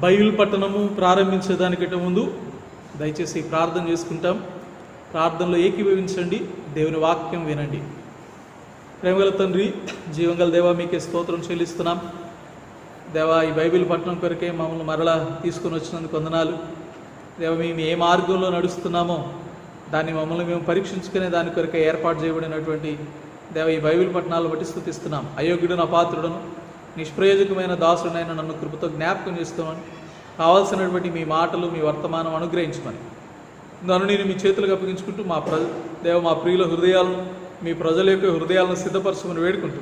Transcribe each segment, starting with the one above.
Bible పఠనము ప్రారంభించేదానికంటే ముందు దయచేసి ప్రార్థన చేసుకుంటాం. ప్రార్థనలో ఏకీభవించండి, దేవుని వాక్యం వినండి. ప్రేమగల తండ్రి, జీవంగల దేవా, మీకే స్తోత్రం చెల్లిస్తున్నాం. దేవా, ఈ బైబిల్ పఠనం కొరకే మమ్మల్ని మరలా తీసుకుని వచ్చినందుకు వందనాలు. దేవా, మేము ఏ మార్గంలో నడుస్తున్నామో దాన్ని మమ్మల్ని మేము పరీక్షించుకునే దాని కొరకే ఏర్పాటు చేయబడినటువంటి దేవ ఈ బైబిల్ పఠనాలు బట్టి స్తుతిస్తున్నాం. అయోగ్యుడును, అపాత్రుడును, నిష్ప్రయోజకమైన దాసుడైన నన్ను కృపతో జ్ఞాపకం చేసుకోమని, కావాల్సినటువంటి మీ మాటలు, మీ వర్తమానం అనుగ్రహించమని నన్ను నేను మీ చేతులకు అప్పగించుకుంటూ మా ప్రియుల హృదయాలను, మీ ప్రజల యొక్క హృదయాలను సిద్ధపరచమని వేడుకుంటూ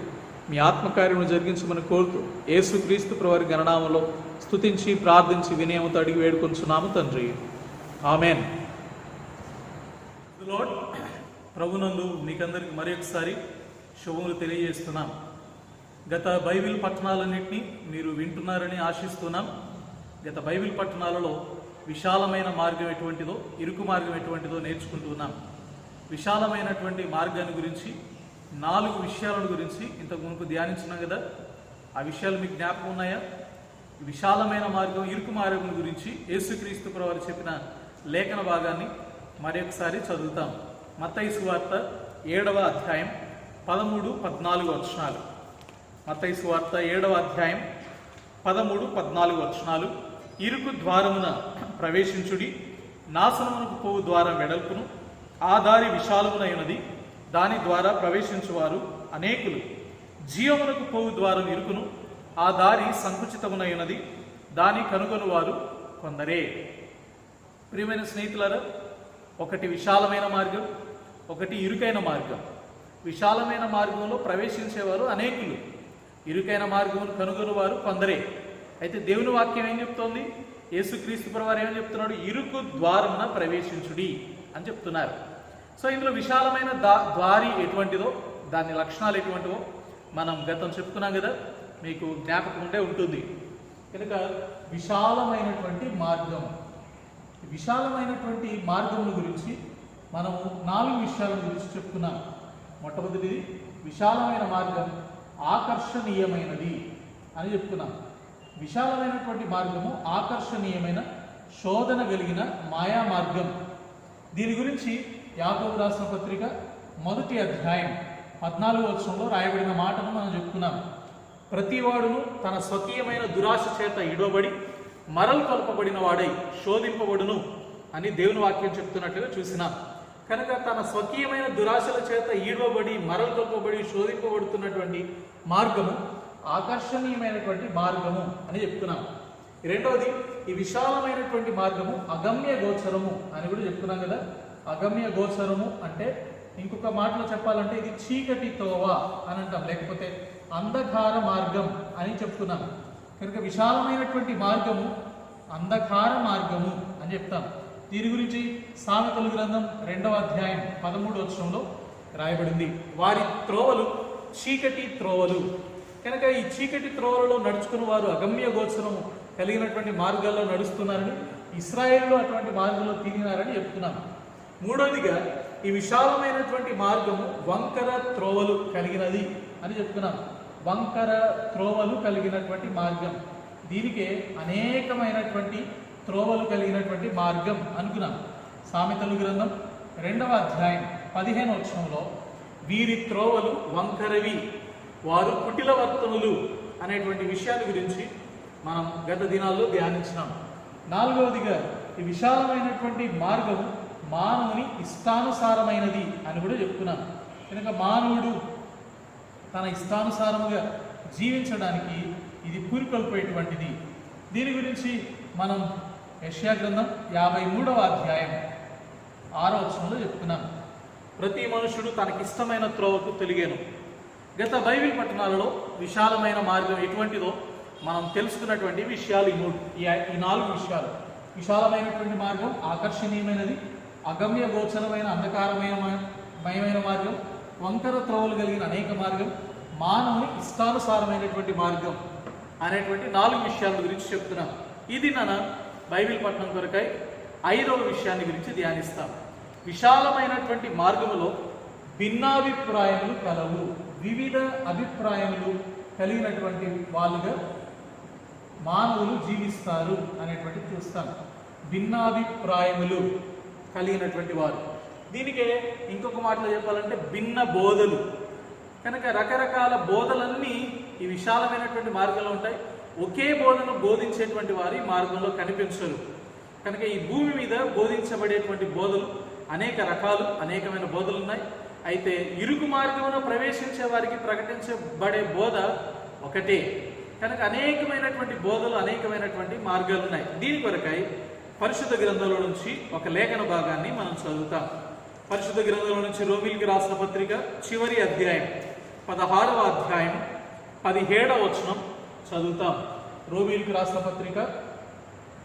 మీ ఆత్మకార్యము జరిగించమని కోరుతూ యేసుక్రీస్తు ప్రభువారి గణనామంలో స్తుతించి ప్రార్థించి వినయముతో అడిగి వేడుకొంచున్నాము తండ్రి, ఆమెన్. లార్డ్, ప్రభునందు మీకందరికీ మరి ఒకసారి శుభములు తెలియజేస్తున్నాం. గత బైబిల్ పట్టణాలన్నింటినీ మీరు వింటున్నారని ఆశిస్తున్నాం. గత బైబిల్ పట్టణాలలో విశాలమైన మార్గం ఎటువంటిదో, ఇరుకు మార్గం ఎటువంటిదో నేర్చుకుంటున్నాం. విశాలమైనటువంటి మార్గాన్ని గురించి 4 విషయాల గురించి ఇంతకు మునుపు ధ్యానించినాం కదా. ఆ విషయాలు మీకు జ్ఞాపకం ఉన్నాయా? విశాలమైన మార్గం, ఇరుకు మార్గం గురించి యేసుక్రీస్తు ప్రభువారు చెప్పిన లేఖన భాగాన్ని మరి ఒకసారి చదువుతాం. మత్తయి సువార్త 7వ అధ్యాయం 13-14 వచనాలు. మత్తయి సువార్త 7వ అధ్యాయం 13-14 వచనాలు. ఇరుకు ద్వారమున ప్రవేశించుడి, నాశనమునకు పోవు ద్వారం వెడల్పును, ఆ దారి విశాలమునైనది, దాని ద్వారా ప్రవేశించువారు అనేకులు. జీవమునకు పోవు ద్వారం ఇరుకును, ఆ దారి సంకుచితమునైనది, దాని కనుగొనువారు కొందరే. ప్రియమైన స్నేహితులారా, ఒకటి విశాలమైన మార్గం, ఒకటి ఇరుకైన మార్గం. విశాలమైన మార్గంలో ప్రవేశించేవారు అనేకులు, ఇరుకైన మార్గమును కనుగొనువారు కొందరే. అయితే దేవుని వాక్యం ఏం చెప్తోంది? యేసుక్రీస్తు ప్రభువారు ఏమని చెప్తున్నాడు? ఇరుకు ద్వారమున ప్రవేశించుడి అని చెప్తున్నారు. సో ఇందులో విశాలమైన ద్వారి ఎటువంటిదో, దాని లక్షణాలు ఎటువంటివో మనం గతం చెప్పుకున్నాం కదా, మీకు జ్ఞాపకం ఉండే ఉంటుంది. కనుక విశాలమైనటువంటి మార్గం, విశాలమైనటువంటి మార్గముల గురించి మనము 4 విషయాల గురించి చెప్పుకున్నాం. మొట్టమొదటిది, విశాలమైన మార్గం ఆకర్షణీయమైనది అని చెప్పుకున్నాం. విశాలమైనటువంటి మార్గము ఆకర్షణీయమైన, శోధన కలిగిన మాయా మార్గం. దీని గురించి యాకోబు రాసిన పత్రిక 1వ అధ్యాయం 14వ వచనంలో రాయబడిన మాటను మనం చెప్పుకున్నాం. ప్రతివాడును తన స్వకీయమైన దురాశ చేత ఇడవబడి మరలు కొల్పబడిన వాడై శోధింపబడును అని దేవుని వాక్యం చెప్తున్నట్లుగా చూసినాం. కనుక తన స్వకీయమైన దురాశల చేత ఈడవబడి మరలు కొల్పబడి శోధింపబడుతున్నటువంటి మార్గము ఆకర్షణీయమైనటువంటి మార్గము అని చెప్తున్నాం. రెండవది, ఈ విశాలమైనటువంటి మార్గము అగమ్య గోచరము అని కూడా చెప్తున్నాం కదా. అగమ్య గోచరము అంటే ఇంకొక మాటలో చెప్పాలంటే ఇది చీకటి తోవ అని అంటాం, లేకపోతే అంధకార మార్గం అని చెప్తున్నాం. కనుక విశాలమైనటువంటి మార్గము అంధకార మార్గము అని చెప్తాం. దీని గురించి సామెతల గ్రంథం 2వ అధ్యాయం 13వ వచనంలో రాయబడింది, వారి త్రోవలు చీకటి త్రోవలు. కనుక ఈ చీకటి త్రోవలలో నడుచుకున్న వారు అగమ్య గోచరము కలిగినటువంటి మార్గాల్లో నడుస్తున్నారని, ఇశ్రాయేల్లో అటువంటి మార్గంలో తిరిగినారని చెప్తున్నాం. మూడవదిగా, ఈ విశాలమైనటువంటి మార్గము వంకర త్రోవలు కలిగినది అని చెప్తున్నాం. వంకర త్రోవలు కలిగినటువంటి మార్గం, దీనికే అనేకమైనటువంటి త్రోవలు కలిగినటువంటి మార్గం అనుకున్నాం. సామెతల గ్రంథం 2వ అధ్యాయం 15వ వచనంలో వీరి త్రోవలు వంకరవి, వారు కుటిలవర్తనులు అనేటువంటి విషయాల గురించి మనం గత దినాల్లో ధ్యానించినాం. 4వదిగా, ఈ విశాలమైనటువంటి మార్గము మానవుని ఇష్టానుసారమైనది అని కూడా చెప్తున్నాం. కనుక మానవుడు తన ఇష్టానుసారముగా జీవించడానికి ఇది పూరికొల్పోయేటువంటిది. దీని గురించి మనం యెషయా గ్రంథం 53వ అధ్యాయం 6వ వచనంలో చెప్తున్నాం. ప్రతి మనుషుడు తనకిష్టమైన త్రోవకు తొలిగేను. గత బైబిల్ పట్టణాలలో విశాలమైన మార్గం ఎటువంటిదో మనం తెలుసుకున్నటువంటి విషయాలు ఈ 4 విషయాలు. విశాలమైనటువంటి మార్గం ఆకర్షణీయమైనది, అగమ్య గోచరమైన అంధకారమయమైన మార్గం, వంకర త్రోవలు కలిగిన అనేక మార్గం, మానవుని ఇష్టానుసారమైనటువంటి మార్గం అనేటువంటి 4 విషయాల గురించి చెప్తున్నాం. ఇది నన్ను బైబిల్ పఠనం కొరకై 5వ విషయాన్ని గురించి ధ్యానిస్తాం. విశాలమైనటువంటి మార్గములో భిన్నాభిప్రాయములు కలవు. వివిధ అభిప్రాయములు కలిగినటువంటి వాళ్ళుగా మానవులు జీవిస్తారు అనేటువంటిది చూస్తాం. భిన్నాభిప్రాయములు కలిగినటువంటి వారు. దీనికే ఇంకొక మాటలో చెప్పాలంటే భిన్న బోధలు. కనుక రకరకాల బోధలన్నీ ఈ విశాలమైనటువంటి మార్గంలో ఉంటాయి. ఒకే బోధను బోధించేటువంటి వారి మార్గంలో కనిపించరు. కనుక ఈ భూమి మీద బోధించబడేటువంటి బోధలు అనేక రకాలు, అనేకమైన బోధలు ఉన్నాయి. అయితే ఇరుకు మార్గంలో ప్రవేశించే వారికి ప్రకటించబడే బోధ ఒకటే. కనుక అనేకమైనటువంటి బోధలు, అనేకమైనటువంటి మార్గాలు ఉన్నాయి. దీని కొరకై పరిశుద్ధ గ్రంథంలో నుంచి ఒక లేఖన భాగాన్ని మనం చదువుతాం. పరిశుద్ధ గ్రంథంలో నుంచి రోమీయులకు రాసిన పత్రిక చివరి అధ్యాయం 16వ అధ్యాయం 17వ వచనం చదువుతాం. రోమీయులకు రాసిన పత్రిక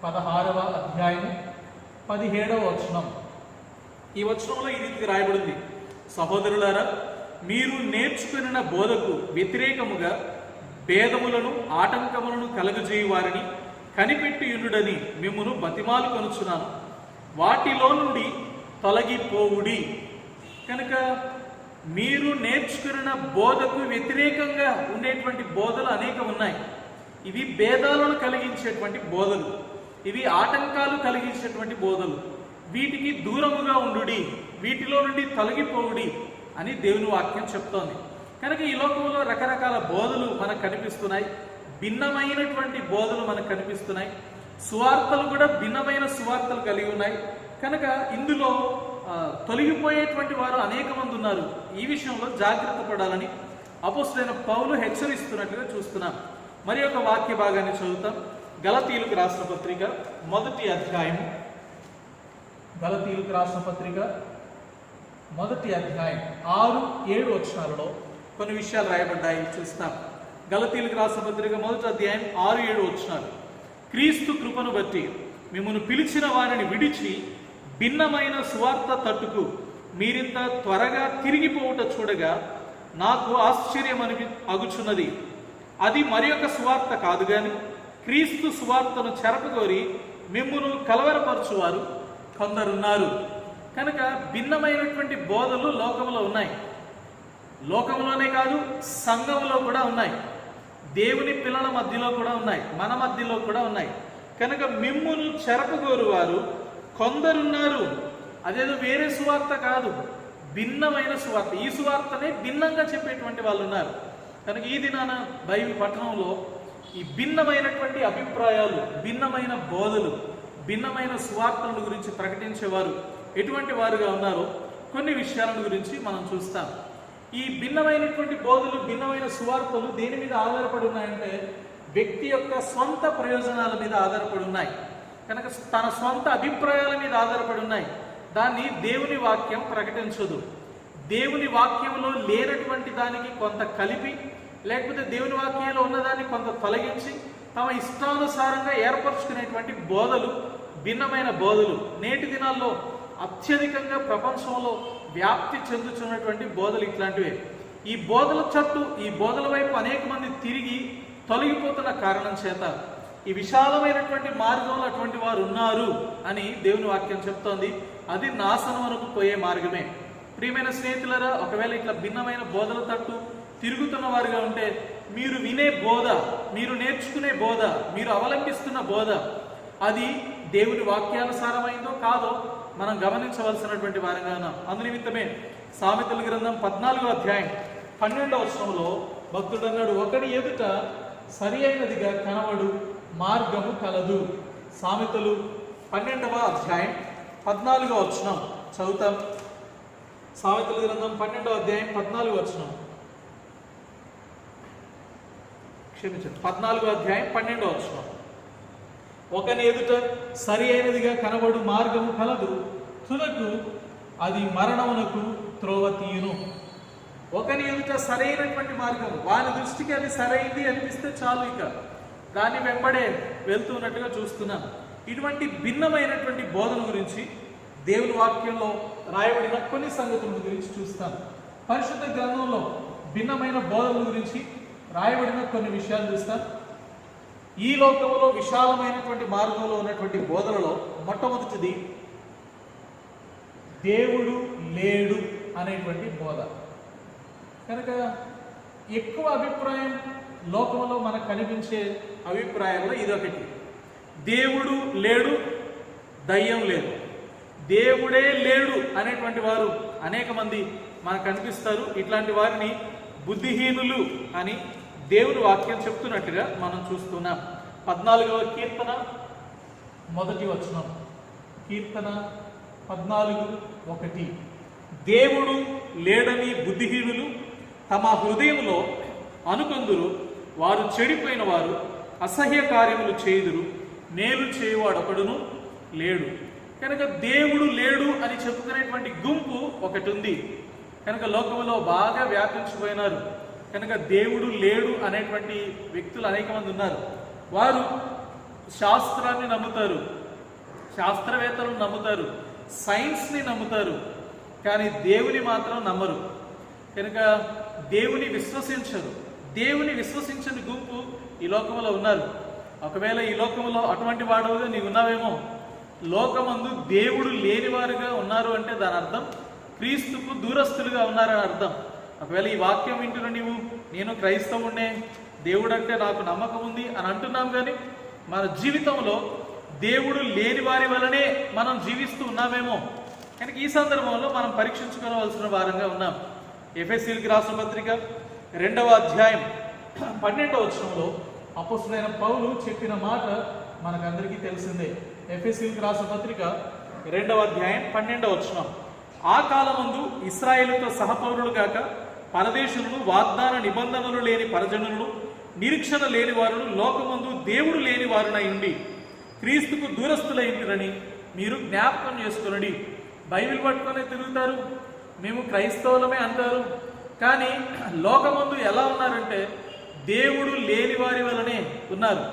16వ అధ్యాయం 17వ వచనం. ఈ వచనంలో ఈ రీతికి రాయబడింది: సహోదరులారా, మీరు నేర్చుకున్న బోధకు వ్యతిరేకముగా భేదములను ఆటంకములను కలుగజేయు వారిని కనిపెట్టియుండుడని మిమ్మును బతిమాలు కొనుచున్నాను. వాటిలో నుండి తొలగిపోవుడి. కనుక మీరు నేర్చుకున్న బోధకు వ్యతిరేకంగా ఉండేటువంటి బోధలు అనేకం ఉన్నాయి. ఇవి భేదాలను కలిగించేటువంటి బోధలు, ఇవి ఆటంకాలు కలిగించేటువంటి బోధలు. వీటికి దూరముగా ఉండుడి, వీటిలో నుండి తొలగిపోవుడి అని దేవుని వాక్యం చెప్తోంది. కనుక ఈ లోకంలో రకరకాల బోధలు మనకు కనిపిస్తున్నాయి. భిన్నమైనటువంటి బోధలు మనకు కనిపిస్తున్నాయి. సువార్తలు కూడా భిన్నమైన సువార్తలు కలిగి ఉన్నాయి. కనుక ఇందులో తొలగిపోయేటువంటి వారు అనేక మంది ఉన్నారు. ఈ విషయంలో జాగ్రత్త పడాలని అపోస్తలుడైన పౌలు హెచ్చరిస్తున్నట్లుగా చూస్తున్నాం. మరి ఒక వాక్య భాగాన్ని చదువుతాం. గలతీయులకు రాసిన పత్రిక 1వ అధ్యాయం, గలతీయులకు రాసిన పత్రిక 1వ అధ్యాయం 6-7 వచనాలలో కొన్ని విషయాలు రాయబడ్డాయి, చూస్తాం. గలతీయులకు రాసిన పత్రిక 1వ అధ్యాయం 6-7 వచనాలు: క్రీస్తు కృపను బట్టి మిమ్మల్ని పిలిచిన వారిని విడిచి భిన్నమైన సువార్త తట్టుకు మీరింత త్వరగా తిరిగిపోవుట చూడగా నాకు ఆశ్చర్యం అగుచున్నది. అది మరి ఒక సువార్త కాదు గాని క్రీస్తు సువార్తను చెరపగోరి మిమ్మును కలవరపరచువారు కొందరున్నారు. కనుక భిన్నమైనటువంటి బోధలు లోకంలో ఉన్నాయి. లోకంలోనే కాదు, సంఘంలో కూడా ఉన్నాయి. దేవుని పిల్లల మధ్యలో కూడా ఉన్నాయి, మన మధ్యలో కూడా ఉన్నాయి. కనుక మిమ్మును చెరపగోరు వారు కొందరున్నారు. అదేదో వేరే సువార్త కాదు, భిన్నమైన సువార్త. ఈ సువార్తనే భిన్నంగా చెప్పేటువంటి వాళ్ళు ఉన్నారు. కనుక ఈ దినాన బైబిల్ పట్టణంలో ఈ భిన్నమైనటువంటి అభిప్రాయాలు, భిన్నమైన బోధలు, భిన్నమైన సువార్తల గురించి ప్రకటించేవారు ఎటువంటి వారుగా ఉన్నారో కొన్ని విషయాల గురించి మనం చూస్తాం. ఈ భిన్నమైనటువంటి బోధలు, భిన్నమైన సువార్తలు దేని మీద ఆధారపడి ఉన్నాయంటే వ్యక్తి యొక్క స్వంత ప్రయోజనాల మీద ఆధారపడి ఉన్నాయి. కనుక తన స్వంత అభిప్రాయాల మీద ఆధారపడి ఉన్నాయి. దాన్ని దేవుని వాక్యం ప్రకటించదు. దేవుని వాక్యంలో లేనటువంటి దానికి కొంత కలిపి, లేకపోతే దేవుని వాక్యంలో ఉన్నదాన్ని కొంత తొలగించి తమ ఇష్టానుసారంగా ఏర్పరచుకునేటువంటి బోధలు, భిన్నమైన బోధలు నేటి దినాల్లో అత్యధికంగా ప్రపంచంలో వ్యాప్తి చెందుతున్నటువంటి బోధలు ఇట్లాంటివే. ఈ బోధల చుట్టూ, ఈ బోధల వైపు అనేక మంది తిరిగి తొలగిపోతున్న కారణం చేత ఈ విశాలమైనటువంటి మార్గంలో అటువంటి వారు ఉన్నారు అని దేవుని వాక్యం చెప్తోంది. అది నాశనమునకు పోయే మార్గమే. ప్రియమైన స్నేహితులారా, ఒకవేళ ఇట్లా భిన్నమైన బోధల తట్టు తిరుగుతున్న వారుగా ఉంటే మీరు వినే బోధ, మీరు నేర్చుకునే బోధ, మీరు అవలంబిస్తున్న బోధ అది దేవుని వాక్యానుసారమైందో కాదో మనం గమనించవలసినటువంటి వారంగా ఉన్నాం. అందునిమిత్తమే సామెతల గ్రంథం 14వ అధ్యాయం 12వ వచనంలో భక్తుడు అన్నాడు: ఒకడి ఎదుట సరి అయినదిగా కనబడు మార్గము కలదు. సామెతలు 12వ అధ్యాయం 14వ వచనం చదువుతాం. సామెతల గ్రంథం 12వ అధ్యాయం 14వ వచనం, 14వ అధ్యాయం 12వ వచనం: ఒకని ఎదుట సరి అయినదిగా కనబడు మార్గము కలదు, తుదకు అది మరణమునకు త్రోవ తీయును. ఒకని ఎదుట సరైనటువంటి మార్గం, వాని దృష్టికి అది సరైంది అనిపిస్తే చాలు, ఇక దాన్ని వెంబడే వెళ్తున్నట్టుగా చూస్తున్నాం. ఇటువంటి భిన్నమైనటువంటి బోధన గురించి దేవుని వాక్యంలో రాయబడిన కొన్ని సంగతుల గురించి చూస్తాం. పరిశుద్ధ గ్రంథంలో భిన్నమైన బోధనల గురించి రాయబడిన కొన్ని విషయాలు చూస్తాం. ఈ లోకంలో విశాలమైనటువంటి మార్గంలో ఉన్నటువంటి బోధనలో మొట్టమొదటిది దేవుడు లేడు అనేటువంటి బోధ. కనుక ఎక్కువ అభిప్రాయం లోకంలో మనకు కనిపించే అభిప్రాయాల్లో ఇదొకటి. దేవుడు లేడు, దయ్యం లేదు. దేవుడే లేడు అనేటువంటి వారు అనేక మంది మనకు కనిపిస్తారు. ఇట్లాంటి వారిని బుద్ధిహీనులు అని దేవుని వాక్యం చెప్తున్నట్టుగా మనం చూస్తున్నాం. 14వ కీర్తన 1వ వచనం. కీర్తన 14:1. దేవుడు లేడని బుద్ధిహీనులు తమ హృదయంలో అనుకొందురు, వారు చెడిపోయిన వారు అసహ్య కార్యములు చేయుదురు, మేలు చేయువాడొకడును లేడు. కనుక దేవుడు లేడు అని చెప్పుకునేటువంటి గుంపు ఒకటి ఉంది. కనుక లోకంలో బాగా వ్యాపించిపోయినారు. కనుక దేవుడు లేడు అనేటువంటి వ్యక్తులు అనేక మంది ఉన్నారు. వారు శాస్త్రాన్ని నమ్ముతారు, శాస్త్రవేత్తలను నమ్ముతారు, సైన్స్ని నమ్ముతారు, కానీ దేవుని మాత్రం నమ్మరు. కనుక దేవుని విశ్వసించరు. దేవుని విశ్వసించని గుంపు ఈ లోకంలో ఉన్నారు. ఒకవేళ ఈ లోకంలో అటువంటి వాడుగా నీవు ఉన్నావేమో. లోకమందు దేవుడు లేనివారుగా ఉన్నారు అంటే దాని అర్థం క్రీస్తుకు దూరస్తులుగా ఉన్నారని అర్థం. ఒకవేళ ఈ వాక్యం వింటున్న నీవు, నేను క్రైస్తవుడినే, దేవుడు అంటే నాకు నమ్మకం ఉంది అని అంటున్నాం, కానీ మన జీవితంలో దేవుడు లేని వారి వలనే మనం జీవిస్తూ ఉన్నామేమో. కనుక ఈ సందర్భంలో మనం పరీక్షించుకోవాల్సిన వారంగా ఉన్నాం. ఎఫెసీయులకు రాసిన పత్రిక 2వ అధ్యాయం 12వ వచనంలో అపోస్తలుడైన పౌలు చెప్పిన మాట మనకందరికీ తెలిసిందే. ఎఫెసీయులకు రాసిన పత్రిక 2వ అధ్యాయం 12వ వచనం. ఆ కాలమందు ఇశ్రాయేలుతో సహపౌరులు గాక పరదేశులను, వాగ్దాన నిబంధనలు లేని పరజనులను, నిరీక్షణ లేని వారును, లోకమందు దేవుడు లేని వారునై ఉండి క్రీస్తుకు దూరస్తులైంటిరని మీరు జ్ఞాపకం చేసుకునండి. బైబిల్ పట్టుకొని తిరుగుతారు, మేము క్రైస్తవులమే అంటారు, కానీ లోకమందు ఎలా ఉన్నారంటే దేవుడు లేని వారి వలనే ఉన్నారు.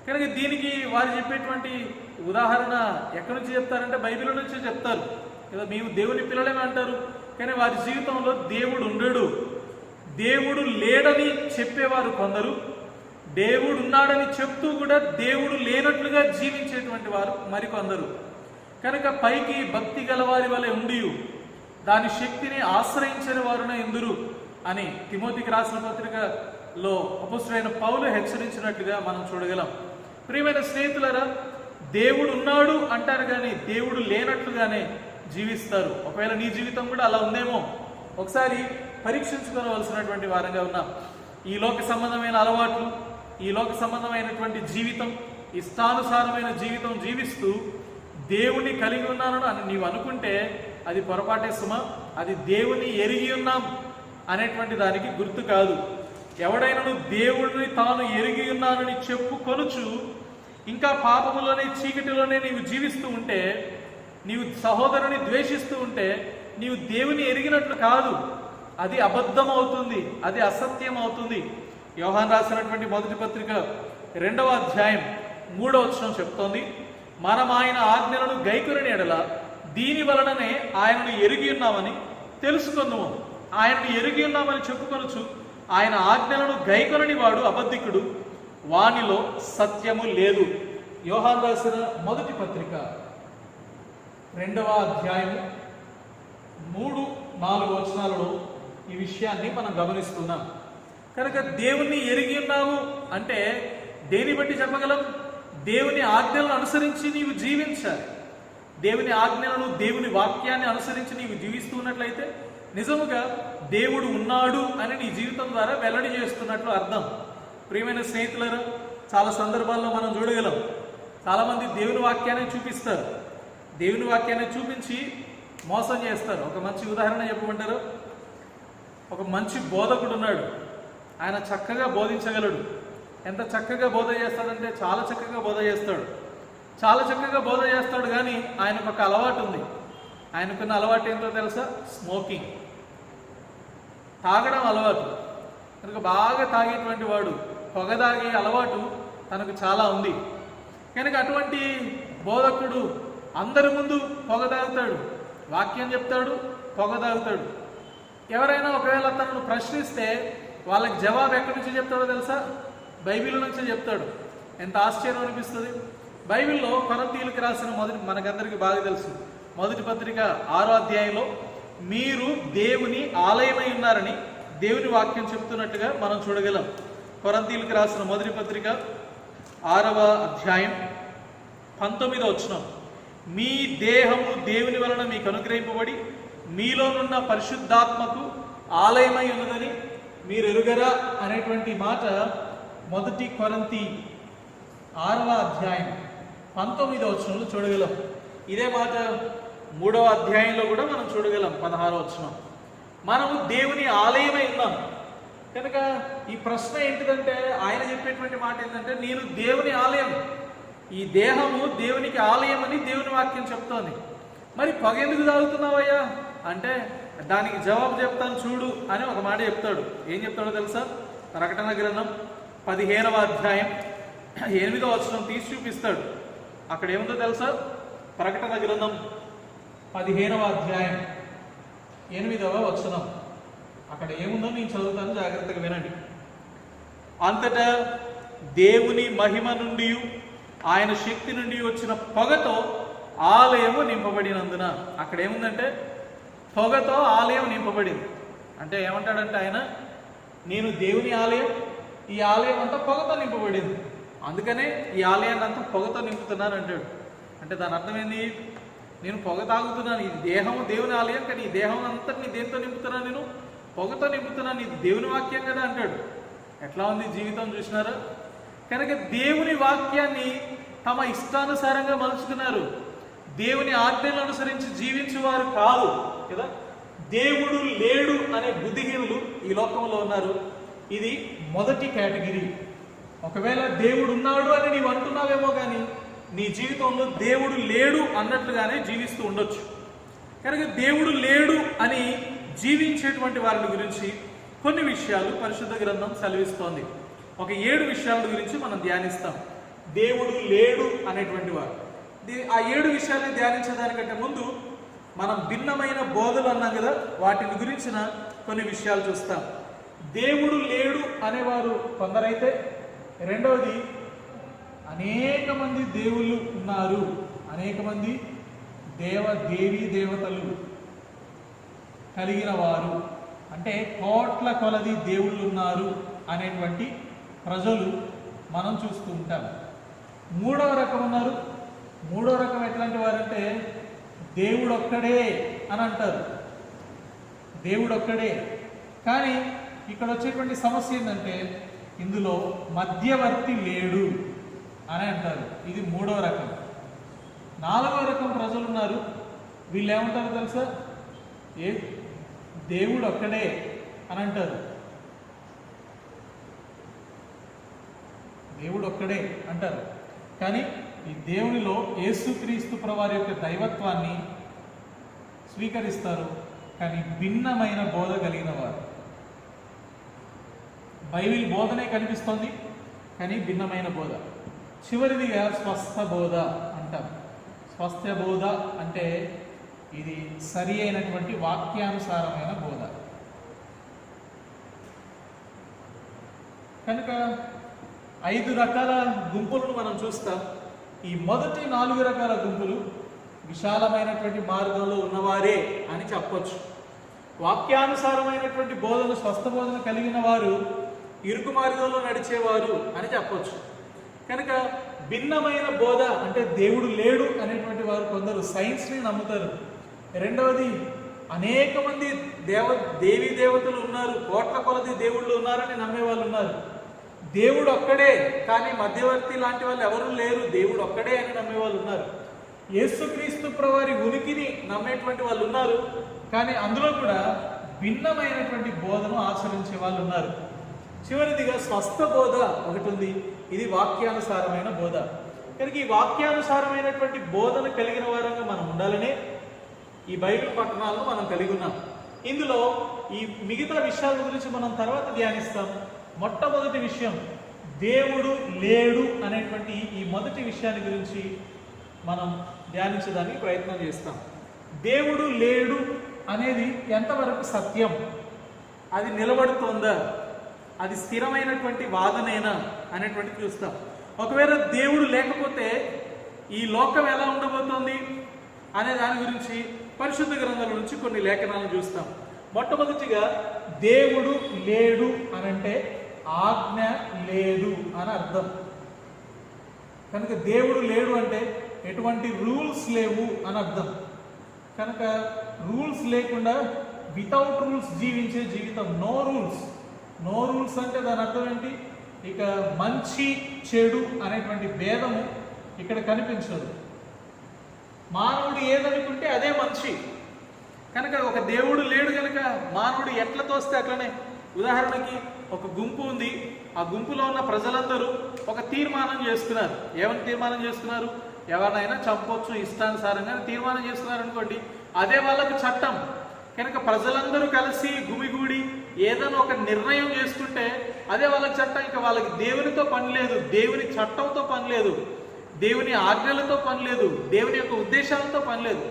కనుక దీనికి వారు చెప్పేటువంటి ఉదాహరణ ఎక్కడి నుంచి చెప్తారంటే బైబిల్ నుంచి చెప్తారు కదా. మేము దేవుని పిల్లలేమే అంటారు, కానీ వారి జీవితంలో దేవుడు ఉండడు. దేవుడు లేడని చెప్పేవారు కొందరు, దేవుడు ఉన్నాడని చెప్తూ కూడా దేవుడు లేనట్లుగా జీవించేటువంటి వారు మరికొందరు. కనుక పైకి భక్తి గలవారి వలె ఉండి దాని శక్తిని ఆశ్రయించని వారున ఎందురు అని తిమోతికి రాసిన పత్రికలో అపోస్తలుడైన పౌలు హెచ్చరించినట్లుగా మనం చూడగలం. ప్రియమైన స్నేహితులారా, దేవుడు ఉన్నాడు అంటారు కానీ దేవుడు లేనట్లుగానే జీవిస్తారు. ఒకవేళ నీ జీవితం కూడా అలా ఉందేమో, ఒకసారి పరీక్షించుకోవలసినటువంటి వారంగా ఉన్నాం. ఈ లోక సంబంధమైన అలవాట్లు, ఈ లోక సంబంధమైనటువంటి జీవితం, ఇష్టానుసారమైన జీవితం జీవిస్తూ దేవుని కలిగి ఉన్నాను అని నీవు అనుకుంటే అది పొరపాటే సుమ. అది దేవుని ఎరిగి ఉన్నాం అనేటువంటి దానికి గుర్తు కాదు. ఎవడైనా దేవుడిని తాను ఎరిగి ఉన్నానని చెప్పుకొనుచు ఇంకా పాపములోనే, చీకటిలోనే నీవు జీవిస్తూ ఉంటే, నీవు సహోదరుని ద్వేషిస్తూ ఉంటే నీవు దేవుని ఎరిగినట్లు కాదు. అది అబద్ధం అవుతుంది, అది అసత్యం అవుతుంది. యోహాను రాసినటువంటి మొదటి పత్రిక 2వ అధ్యాయం 3వ వచనం చెప్తోంది, మనం ఆయన ఆజ్ఞలను గైకొనని ఎడల దీని వలననే ఆయనను ఎరిగి ఉన్నామని తెలుసుకుందాము. ఆయనను ఎరిగి ఉన్నామని చెప్పుకొనొచ్చు ఆయన ఆజ్ఞలను గైకొనని వాడు అబద్ధికుడు, వానిలో సత్యము లేదు. యోహాను రాసిన మొదటి పత్రిక 2వ అధ్యాయం 3-4 వచనాలలో ఈ విషయాన్ని మనం గమనిస్తున్నాం. కనుక దేవుణ్ణి ఎరిగి ఉన్నాము అంటే దేని బట్టి చెప్పగలం? దేవుని ఆజ్ఞలను అనుసరించి నీవు జీవించాలి. దేవుని ఆజ్ఞలను, దేవుని వాక్యాన్ని అనుసరించి నీవు జీవిస్తున్నట్లయితే నిజముగా దేవుడు ఉన్నాడు అని నీ జీవితం ద్వారా వెల్లడి చేస్తున్నట్లు అర్థం. ప్రియమైన స్నేహితులారా, చాలా సందర్భాల్లో మనం చూడగలం, చాలామంది దేవుని వాక్యాన్ని చూపిస్తారు, దేవుని వాక్యాన్ని చూపించి మోసం చేస్తారు. ఒక మంచి ఉదాహరణ చెప్పమంటారు? ఒక మంచి బోధకుడు ఉన్నాడు, ఆయన చక్కగా బోధించగలడు. ఎంత చక్కగా బోధ చేస్తాడంటే చాలా చక్కగా బోధ చేస్తాడు, చాలా చక్కగా బోధ చేస్తాడు. కానీ ఆయనకు ఒక అలవాటు ఉంది. ఆయనకున్న అలవాటు ఏంటో తెలుసా? స్మోకింగ్, తాగడం అలవాటు. కనుక బాగా తాగేటువంటి వాడు, పొగ తాగే అలవాటు తనకు చాలా ఉంది. కనుక అటువంటి బోధకుడు అందరి ముందు పొగ తాగుతాడు, వాక్యం చెప్తాడు, పొగ తాగుతాడు. ఎవరైనా ఒకవేళ తనను ప్రశ్నిస్తే వాళ్ళకి జవాబు ఎక్కడి నుంచి చెప్తాడో తెలుసా? బైబిల్ నుంచి చెప్తాడు. ఎంత ఆశ్చర్యం అనిపిస్తుంది. బైబిల్లో కొరింథీయులకు రాసిన మనకందరికీ బాగా తెలుసు మొదటి పత్రిక 6వ అధ్యాయంలో మీరు దేవుని ఆలయమై ఉన్నారని దేవుని వాక్యం చెప్తున్నట్టుగా మనం చూడగలం. కొరింథీయులకు రాసిన మొదటి పత్రిక 6వ అధ్యాయం 19వ వచనం, మీ దేహము దేవుని వలన మీకు అనుగ్రహింపబడి మీలోనున్న పరిశుద్ధాత్మకు ఆలయమై ఉన్నదని మీరు ఎరుగరా అనేటువంటి మాట 1 కొరింథీ 6వ అధ్యాయం 19వ వచనంలో చూడగలం. ఇదే మాట 3వ అధ్యాయంలో కూడా మనం చూడగలం. 16వ వచనం, మనము దేవుని ఆలయమై ఉన్నాం. కనుక ఈ ప్రశ్న ఏంటిదంటే, ఆయన చెప్పేటువంటి మాట ఏంటంటే, నేను దేవుని ఆలయం, ఈ దేహము దేవునికి ఆలయం అని దేవుని వాక్యం చెప్తోంది. మరి పొగ ఎందుకు తాగుతున్నావయ్యా అంటే, దానికి జవాబు చెప్తాను చూడు అని ఒక మాట చెప్తాడు. ఏం చెప్తాడో తెలుసా? ప్రకటన గ్రంథం 15వ అధ్యాయం 8వ వచనం తీసి చూపిస్తాడు. అక్కడ ఏముందో తెలుసా? ప్రకటన గ్రంథం 15వ అధ్యాయం 8వ వచనం, అక్కడ ఏముందో నేను చదువుతాను, జాగ్రత్తగా వినండి. అంతటా దేవుని మహిమ నుండి ఆయన శక్తి నుండి వచ్చిన పొగతో ఆలయము నింపబడినందున, అక్కడ ఏముందంటే పొగతో ఆలయం నింపబడింది. అంటే ఏమంటాడంటే ఆయన, నేను దేవుని ఆలయం, ఈ ఆలయం అంతా పొగతో నింపబడింది, అందుకనే ఈ ఆలయాన్ని అంతా పొగతో నింపుతున్నాను అంటాడు. అంటే దాని అర్థం ఏంది? నేను పొగ తాగుతున్నాను, ఇది దేహము దేవుని ఆలయం, కానీ ఈ దేహం అంతటిని దేంతో నింపుతున్నాను? నేను పొగతో నింపుతున్నాను, ఇది దేవుని వాక్యం కదా అంటాడు. ఎట్లా ఉంది జీవితం చూసినారా? కనుక దేవుని వాక్యాన్ని తమ ఇష్టానుసారంగా మలుచుకున్నారు. దేవుని ఆజ్ఞలను అనుసరించి జీవించేవారు కాదు కదా. దేవుడు లేడు అనే బుద్ధిహీనులు ఈ లోకంలో ఉన్నారు. ఇది మొదటి కేటగిరీ. ఒకవేళ దేవుడు ఉన్నాడు అని నీవు అంటున్నావేమో కానీ నీ జీవితంలో దేవుడు లేడు అన్నట్లుగానే జీవిస్తూ ఉండొచ్చు. కనుక దేవుడు లేడు అని జీవించేటువంటి వారి గురించి కొన్ని విషయాలు పరిశుద్ధ గ్రంథం సెలవిస్తోంది. ఒక 7 విషయాల గురించి మనం ధ్యానిస్తాం. దేవుడు లేడు అనేటువంటి వారు. ఆ 7 విషయాన్ని ధ్యానించడానికంటే ముందు మనం భిన్నమైన బోధలు అన్నాం కదా, వాటిని గురించిన కొన్ని విషయాలు చూస్తాం. దేవుడు లేడు అనేవారు కొందరైతే, రెండవది అనేక మంది దేవుళ్ళు ఉన్నారు, అనేక మంది దేవీ దేవతలు కలిగిన వారు, అంటే కోట్ల కొలది దేవుళ్ళు ఉన్నారు అనేటువంటి ప్రజలు మనం చూస్తూ ఉంటాం. మూడవ రకం ఉన్నారు. మూడవ రకం ఎట్లాంటి వారంటే, దేవుడు ఒక్కడే అని అంటారు. దేవుడు ఒక్కడే, కానీ ఇక్కడ వచ్చేటువంటి సమస్య ఏంటంటే ఇందులో మధ్యవర్తి లేడు అని అంటారు. ఇది మూడవ రకం. నాలుగవ రకం ప్రజలు ఉన్నారు. వీళ్ళు ఏమంటారు తెలుసా? దేవుడు ఒక్కడే అని అంటారు. దేవుడు ఒక్కడే అంటారు, కానీ ఈ దేవునిలో యేసుక్రీస్తు ప్రభువారి యొక్క దైవత్వాన్ని స్వీకరిస్తారు, కానీ భిన్నమైన బోధ కలిగిన వారు. బైబిల్ బోధనే కనిపిస్తోంది, కానీ భిన్నమైన బోధ. చివరిదిగా స్వస్థ బోధ అంటారు. స్వస్థ బోధ అంటే ఇది సరి అయినటువంటి వాక్యానుసారమైన బోధ. కనుక 5 రకాల గుంపులను మనం చూస్తాం. ఈ మొదటి 4 రకాల గుంపులు విశాలమైనటువంటి మార్గంలో ఉన్నవారే అని చెప్పొచ్చు. వాక్యానుసారమైనటువంటి బోధన, స్వస్థ బోధన కలిగిన వారు ఇరుకు మార్గంలో నడిచేవారు అని చెప్పొచ్చు. కనుక భిన్నమైన బోధ అంటే దేవుడు లేడు అనేటువంటి వారు కొందరు సైన్స్ని నమ్ముతారు. రెండవది, అనేక మంది దేవీ దేవతలు ఉన్నారు, కోట్ల కొలది దేవుళ్ళు ఉన్నారని నమ్మే వాళ్ళు ఉన్నారు. దేవుడు ఒక్కడే, కానీ మధ్యవర్తి లాంటి వాళ్ళు ఎవరు లేరు, దేవుడు ఒక్కడే అని నమ్మే వాళ్ళు ఉన్నారు. యేసుక్రీస్తు ప్రభువారి ఉనికిని నమ్మేటువంటి వాళ్ళు ఉన్నారు, కానీ అందులో కూడా భిన్నమైనటువంటి బోధను ఆచరించే వాళ్ళు ఉన్నారు. చివరిదిగా స్వస్థ బోధ ఒకటి ఉంది. ఇది వాక్యానుసారమైన బోధ. కనుక ఈ వాక్యానుసారమైనటువంటి బోధన కలిగిన వారంగా మనం ఉండాలనే ఈ బైబిల్ పట్టణాలను మనం కలిగి ఉన్నాం. ఇందులో ఈ మిగతా విషయాల గురించి మనం తర్వాత ధ్యానిస్తాం. మొట్టమొదటి విషయం, దేవుడు లేడు అనేటువంటి ఈ మొదటి విషయాన్ని గురించి మనం ధ్యానించడానికి ప్రయత్నం చేస్తాం. దేవుడు లేడు అనేది ఎంతవరకు సత్యం, అది నిలబడుతోందా, అది స్థిరమైనటువంటి వాదనేనా అనేటువంటి చూస్తాం. ఒకవేళ దేవుడు లేకపోతే ఈ లోకం ఎలా ఉండబోతోంది అనే దాని గురించి పరిశుద్ధ గ్రంథాల నుంచి కొన్ని లేఖనాలను చూస్తాం. మొట్టమొదటిగా దేవుడు లేడు అనంటే ఆజ్ఞ లేదు అని అర్థం. కనుక దేవుడు లేడు అంటే ఎటువంటి రూల్స్ లేవు అని అర్థం. కనుక రూల్స్ లేకుండా వితౌట్ రూల్స్ జీవించే జీవితం, నో రూల్స్. నో రూల్స్ అంటే దాని అర్థం ఏంటి? ఇక మంచి చెడు అనేటువంటి భేదము ఇక్కడ కనిపించదు. మానవుడు ఏదనుకుంటే అదే మంచి. కనుక ఒక దేవుడు లేడు కనుక మానవుడు ఎట్లా తోస్తే అట్లనే. ఉదాహరణకి ఒక గుంపు ఉంది, ఆ గుంపులో ఉన్న ప్రజలందరూ ఒక తీర్మానం చేసుకున్నారు. ఏమని తీర్మానం చేసుకున్నారు? ఎవరినైనా చంపొచ్చు ఇష్టానుసారంగా తీర్మానం చేసుకున్నారు అనుకోండి, అదే వాళ్ళకు చట్టం. కనుక ప్రజలందరూ కలిసి గుమిగూడి ఏదైనా ఒక నిర్ణయం చేసుకుంటే అదే వాళ్ళకి చట్టం. ఇక వాళ్ళకి దేవునితో పని లేదు, దేవుని చట్టంతో పని లేదు, దేవుని ఆజ్ఞలతో పని లేదు, దేవుని యొక్క ఉద్దేశాలతో పని లేదు.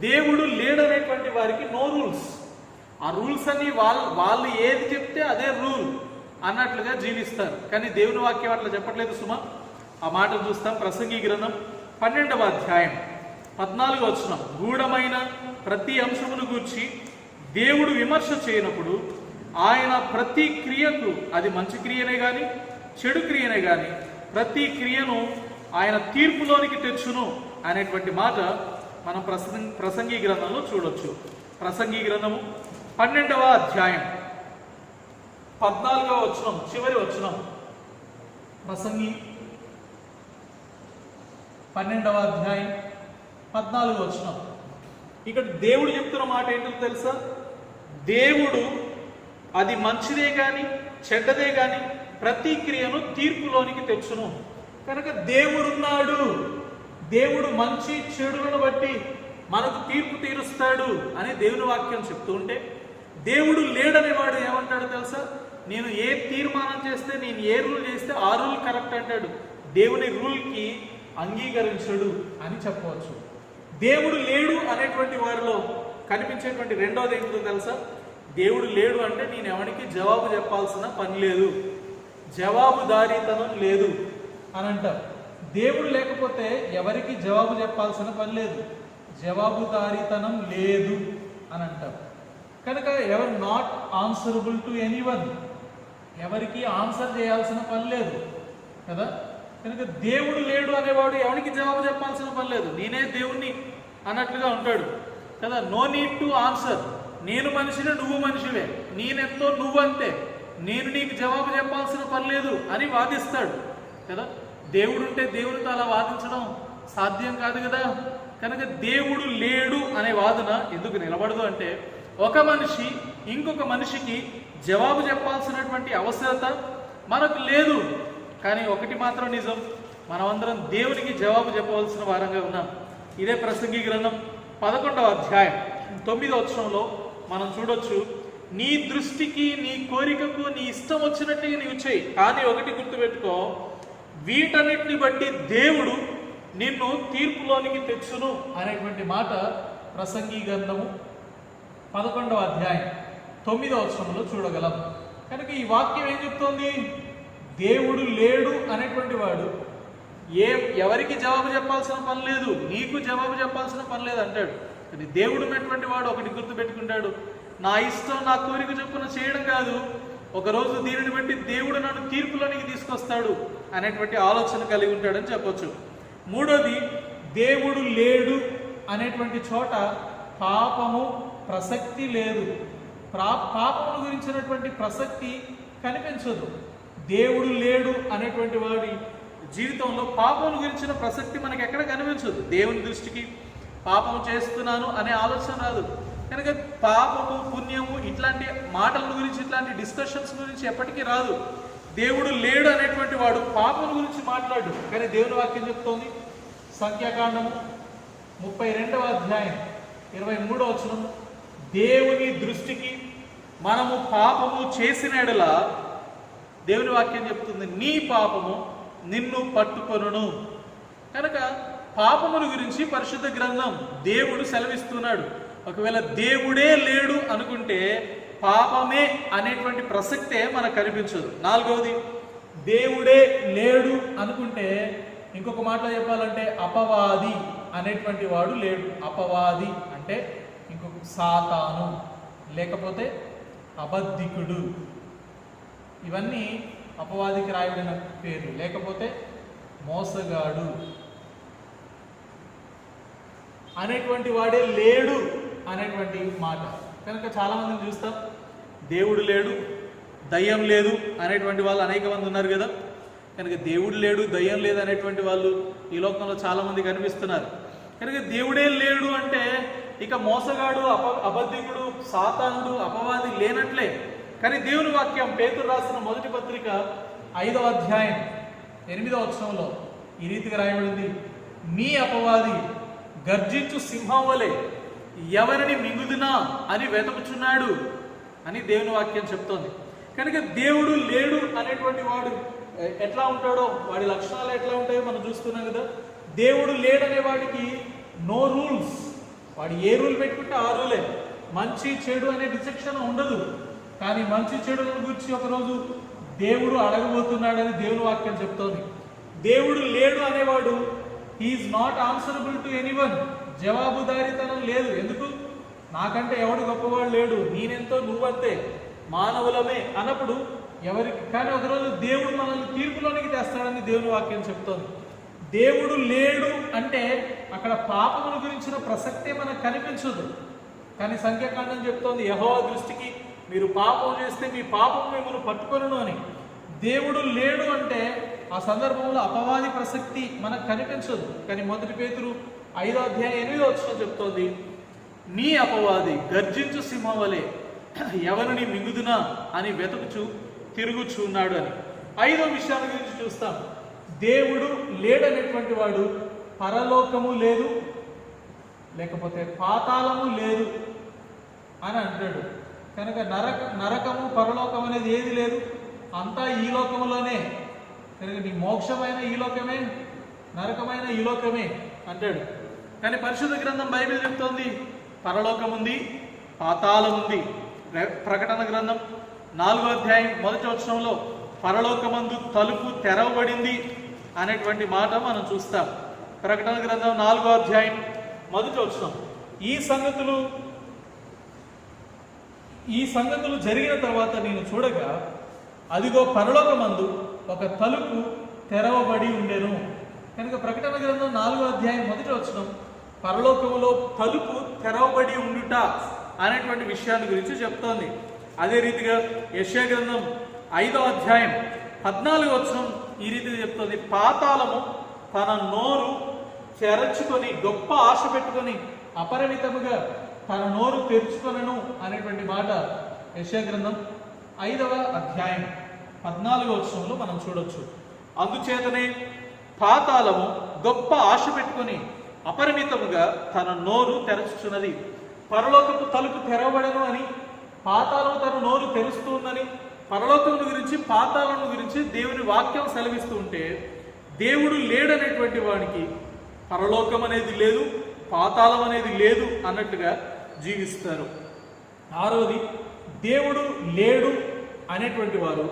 దేవుడు లేడనేటువంటి వారికి నో రూల్స్. ఆ రూల్స్ అన్ని వాళ్ళు ఏది చెప్తే అదే రూల్ అన్నట్లుగా జీవిస్తారు. కానీ దేవుని వాక్యం అట్లా చెప్పట్లేదు సుమా. ఆ మాట చూస్తాం. ప్రసంగి గ్రంథం 12వ అధ్యాయం 14వ వచనం. గూఢమైన ప్రతి అంశమును గూర్చి దేవుడు విమర్శ చేయనప్పుడు ఆయన ప్రతి క్రియకు, అది మంచి క్రియనే కానీ చెడు క్రియనే కానీ, ప్రతి క్రియను ఆయన తీర్పులోనికి తెచ్చును అనేటువంటి మాట మనం ప్రసంగి గ్రంథంలో చూడొచ్చు. ప్రసంగి గ్రంథము 12వ అధ్యాయం 14వ వచనం, చివరి వచనం. ప్రసంగి 12వ అధ్యాయం 14వ వచనం. ఇక్కడ దేవుడు చెప్తున్న మాట ఏంటో తెలుసా? దేవుడు అది మంచిదే కానీ చెడ్డదే కానీ ప్రతి క్రియను తీర్పులోనికి తెచ్చును. కనుక దేవుడున్నాడు. దేవుడు మంచి చెడులను బట్టి మనకు తీర్పు తీరుస్తాడు అని దేవుని వాక్యం చెప్తూ ఉంటే, దేవుడు లేడనేవాడు ఏమంటాడు తెలుసా? నేను ఏ తీర్మానం చేస్తే, నేను ఏ రూల్ చేస్తే ఆ రూల్ కరెక్ట్ అంటాడు. దేవుని రూల్కి అంగీకరించడు అని చెప్పవచ్చు. దేవుడు లేడు అనేటువంటి వారిలో కనిపించేటువంటి రెండోది ఏంటో తెలుసా? దేవుడు లేడు అంటే నేను ఎవరికి జవాబు చెప్పాల్సిన పని లేదు, జవాబుదారీతనం లేదు అని అంటారు. దేవుడు లేకపోతే ఎవరికి జవాబు చెప్పాల్సిన పని లేదు, జవాబుదారీతనం లేదు అని అంటారు. కనుక ఎవరు నాట్ ఆన్సరబుల్ టు ఎనీవన్, ఎవరికి ఆన్సర్ చేయాల్సిన పని లేదు కదా. కనుక దేవుడు లేడు అనేవాడు ఎవరికి జవాబు చెప్పాల్సిన పని లేదు, నేనే దేవుణ్ణి అన్నట్లుగా ఉంటాడు కదా. No need to answer. నేను మనిషిని, నువ్వు మనిషివే, నేనెంతో నువ్వంతే, నేను నీకు జవాబు చెప్పాల్సిన పని లేదు అని వాదిస్తాడు కదా. దేవుడు ఉంటే దేవుడితో అలా వాదించడం సాధ్యం కాదు కదా. కనుక దేవుడు లేడు అనే వాదన ఎందుకు నిలబడదు అంటే, ఒక మనిషి ఇంకొక మనిషికి జవాబు చెప్పాల్సినటువంటి అవసరత మనకు లేదు. కానీ ఒకటి మాత్రం నిజం, మనమందరం దేవునికి జవాబు చెప్పవలసిన వారంగా ఉన్నాం. ఇదే ప్రసంగి గ్రంథం 11వ అధ్యాయం 9వ వచనంలో మనం చూడొచ్చు. నీ దృష్టికి, నీ కోరికకు, నీ ఇష్టం వచ్చినట్టుగా నీవు చేయి, కానీ ఒకటి గుర్తుపెట్టుకో, వీటన్నిటిని బట్టి దేవుడు నిన్ను తీర్పులోనికి తెచ్చును అనేటువంటి మాట ప్రసంగి గ్రంథము 11వ అధ్యాయం 9వ వచనంలో చూడగలం. కనుక ఈ వాక్యం ఏం చెప్తోంది? దేవుడు లేడు అనేటువంటి వాడు ఎవరికి జవాబు చెప్పాల్సిన పని లేదు, నీకు జవాబు చెప్పాల్సిన పని లేదు అంటాడు. కానీ దేవుడు ఉన్నటువంటి వాడు ఒకటి గుర్తుపెట్టుకుంటాడు, నా ఇష్టం నా కోరిక చొప్పున చేయడం కాదు, ఒకరోజు దీనిని బట్టి దేవుడు నన్ను తీర్పులోనికి తీసుకొస్తాడు అనేటువంటి ఆలోచన కలిగి ఉంటాడని చెప్పొచ్చు. మూడోది, దేవుడు లేడు అనేటువంటి చోట పాపము ప్రసక్తి లేదు. పాపమును గురించినటువంటి ప్రసక్తి కనిపించదు. దేవుడు లేడు అనేటువంటి వాడి జీవితంలో పాపమును గురించిన ప్రసక్తి మనకి ఎక్కడ కనిపించదు. దేవుని దృష్టికి పాపము చేస్తున్నాను అనే ఆలోచన రాదు. కనుక పాపము, పుణ్యము ఇట్లాంటి మాటల గురించి, ఇట్లాంటి డిస్కషన్స్ గురించి ఎప్పటికీ రాదు. దేవుడు లేడు అనేటువంటి వాడు పాపం గురించి మాట్లాడు. కానీ దేవుని వాక్యం చెప్తోంది, సంఖ్యాకాండము 32వ అధ్యాయం 23వ వచనం, దేవుని దృష్టికి మనము పాపము చేసిన ఎడల దేవుని వాక్యం చెప్తుంది, నీ పాపము నిన్ను పట్టుకొనును. కనుక పాపముల గురించి పరిశుద్ధ గ్రంథం దేవుడు సెలవిస్తున్నాడు. ఒకవేళ దేవుడే లేడు అనుకుంటే పాపమే అనేటువంటి ప్రసక్తే మనకు కనిపించదు. నాలుగవది, దేవుడే లేడు అనుకుంటే ఇంకొక మాటలో చెప్పాలంటే అపవాది అనేటువంటి వాడు లేడు. అపవాది అంటే ఇంకొక సాతాను, లేకపోతే అబద్ధికుడు, ఇవన్నీ అపవాదికి రాయబడిన పేర్లు. లేకపోతే మోసగాడు అనేటువంటి వాడే లేడు అనేటువంటి మాట. కనుక చాలామందిని చూస్తాం, దేవుడు లేడు, దయ్యం లేదు అనేటువంటి వాళ్ళు అనేక మంది ఉన్నారు కదా. కనుక దేవుడు లేడు, దయ్యం లేదు అనేటువంటి వాళ్ళు ఈ లోకంలో చాలామంది కనిపిస్తున్నారు. కనుక దేవుడే లేడు అంటే ఇక మోసగాడు, అబద్ధికుడు, సాతానుడు, అపవాది లేనట్లే. కానీ దేవుని వాక్యం పేతురు రాసిన మొదటి పత్రిక 5వ అధ్యాయం 8వ వచనంలో ఈ రీతిగా రాయబడింది, మీ అపవాది గర్జించు సింహం వలె ఎవరిని మింగుదునా అని వెతుకుచున్నాడు అని దేవుని వాక్యం చెప్తోంది. కనుక దేవుడు లేడు అనేటువంటి వాడు ఎట్లా ఉంటాడో, వాడి లక్షణాలు ఎట్లా ఉంటాయో మనం చూస్తున్నాం కదా. దేవుడు లేడనే వాడికి నో రూల్స్, వాడు ఏ రూల్ పెట్టుకుంటే ఆ రూలే. మంచి చెడు అనే డిసెక్షన్ ఉండదు. కానీ మంచి చెడుల గురించి ఒకరోజు దేవుడు అడగబోతున్నాడని దేవుని వాక్యం చెప్తోంది. దేవుడు లేడు అనేవాడు he is not answerable to anyone, జవాబుదారీతనం లేదు. ఎందుకు? నాకంటే ఎవడు గొప్పవాడు లేడు, నేనెంతో నువ్వంతే, మానవులమే అన్నప్పుడు ఎవరికి. కానీ ఒకరోజు దేవుడు మనల్ని తీర్పులోనికి తెస్తాడని దేవుని వాక్యం చెప్తోంది. దేవుడు లేడు అంటే అక్కడ పాపముల గురించిన ప్రసక్తే మనకు కనిపించదు. కానీ సంఖ్యాకాండం చెప్తోంది, యెహోవా దృష్టికి మీరు పాపం చేస్తే మీ పాపం మిమ్మల్ని పట్టుకొనును అని. దేవుడు లేడు అంటే ఆ సందర్భంలో అపవాది ప్రసక్తి మనకు కనిపించదు. కానీ మొదటి పేతురు 5వ అధ్యాయం 8వ వచనం చెప్తోంది, నీ అపవాది గర్జించు సింహం వలె ఎవరిని మింగుదునా అని వెతుకుచు తిరుగుచున్నాడు అని. 5వ విషయాల గురించి చూస్తాం. దేవుడు లేడనేటువంటి వాడు పరలోకము లేదు, లేకపోతే పాతాళము లేదు అని అంటాడు. కనుక నరకము పరలోకం అనేది ఏది లేదు, అంతా ఈ లోకములోనే. కనుక నీ మోక్షమైన ఈ లోకమే, నరకమైన ఈ లోకమే అంటాడు. కానీ పరిశుద్ధ గ్రంథం బైబిల్ చెప్తోంది పరలోకం ఉంది, పాతాళం ఉంది. ప్రకటన గ్రంథం 4వ అధ్యాయం 1వ వచనంలో పరలోకమందు తలుపు తెరవబడింది అనేటువంటి మాట మనం చూస్తాం. ప్రకటన గ్రంథం 4వ అధ్యాయం 1వ వచనం, ఈ సంగతులు జరిగిన తర్వాత నేను చూడగా అదిగో పరలోకమందు ఒక తలుపు తెరవబడి ఉండెను. కనుక ప్రకటన గ్రంథం 4వ అధ్యాయం 1వ వచనం పరలోకములో తలుపు తెరవబడి ఉండుట అనేటువంటి విషయాన్ని గురించి చెప్తోంది. అదే రీతిగా యెషయా గ్రంథం 5వ అధ్యాయం 14వ వచనం ఈ రీతిగా చెప్తోంది, పాతాళము తన నోరు తెరచుకొని గొప్ప ఆశ పెట్టుకొని అపరిమితముగా తన నోరు తెరుచుకొనను అనేటువంటి మాట యెషయా గ్రంథం 5వ అధ్యాయం 14వ వచనంలో మనం చూడొచ్చు. అందుచేతనే పాతాళము గొప్ప ఆశ పెట్టుకొని అపరిమితముగా తన నోరు తెరచుచున్నది. పరలోకపు తలుపు తెరవబడను అని, పాతాళం తన నోరు తెరుస్తూ ఉందని, పరలోకం గురించి పాతాళం గురించి దేవుని వాక్యం సెలవిస్తూ ఉంటే, దేవుడు లేడనేటువంటి వాడికి పరలోకం అనేది లేదు, పాతాళం అనేది లేదు అన్నట్టుగా జీవిస్తారు. 6వది, దేవుడు లేడు అనేటువంటి వారు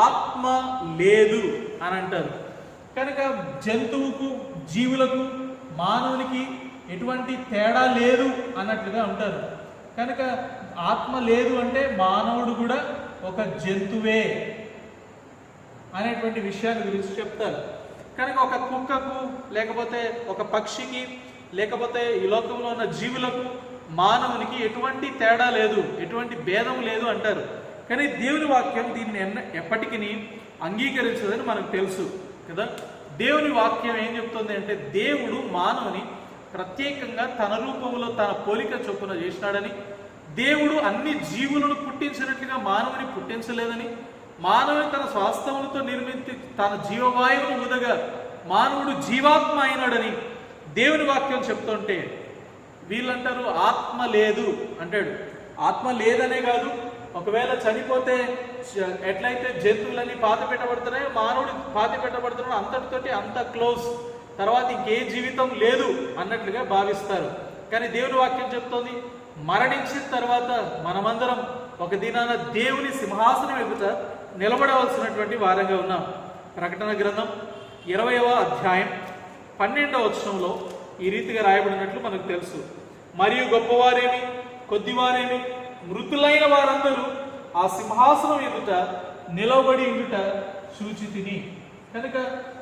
ఆత్మ లేదు అని అంటారు. కనుక జంతువుకు, జీవులకు, మానవునికి ఎటువంటి తేడా లేదు అన్నట్లుగా ఉంటారు. కనుక ఆత్మ లేదు అంటే మానవుడు కూడా ఒక జంతువే అనేటువంటి విషయాల గురించి చెప్తారు. కనుక ఒక కుక్కకు, లేకపోతే ఒక పక్షికి, లేకపోతే ఈ లోకంలో ఉన్న జీవులకు, మానవునికి ఎటువంటి తేడా లేదు, ఎటువంటి భేదం లేదు అంటారు. కానీ దేవుని వాక్యం దీన్ని ఎప్పటికీ అంగీకరించదని మనకు తెలుసు కదా. దేవుని వాక్యం ఏం చెప్తుంది అంటే, దేవుడు మానవుని ప్రత్యేకంగా తన రూపంలో తన పోలిక చొప్పున చేసినాడని, దేవుడు అన్ని జీవులను పుట్టించినట్లుగా మానవుని పుట్టించలేదని, మానవుని తన స్వాస్థములతో నిర్మించి తన జీవవాయువును ఊదగా మానవుడు జీవాత్మ అయినాడని దేవుని వాక్యం చెప్తుంటే, వీళ్ళంటారు ఆత్మ లేదు అంటాడు. ఆత్మ లేదనే కాదు, ఒకవేళ చనిపోతే ఎట్లయితే జంతువులన్నీ పాతి పెట్టబడుతున్నాయో మానవుడు పాతి పెట్టబడుతున్నాడు, అంతటితోటి అంత క్లోజ్, తర్వాత ఇంకే జీవితం లేదు అన్నట్లుగా భావిస్తారు. కానీ దేవుని వాక్యం చెప్తోంది, మరణించిన తర్వాత మనమందరం ఒక దినాన దేవుని సింహాసనం ఎదుట నిలబడవలసినటువంటి వారంగా ఉన్నాం. ప్రకటన గ్రంథం 20వ అధ్యాయం 12వ వచనంలో ఈ రీతిగా రాయబడినట్లు మనకు తెలుసు, మరియు గొప్పవారేమి కొద్దివారేమి మృతులైన వారందరూ ఆ సింహాసనం ఎదుట నిలబడి ఉండుట చూచి తిని. కనుక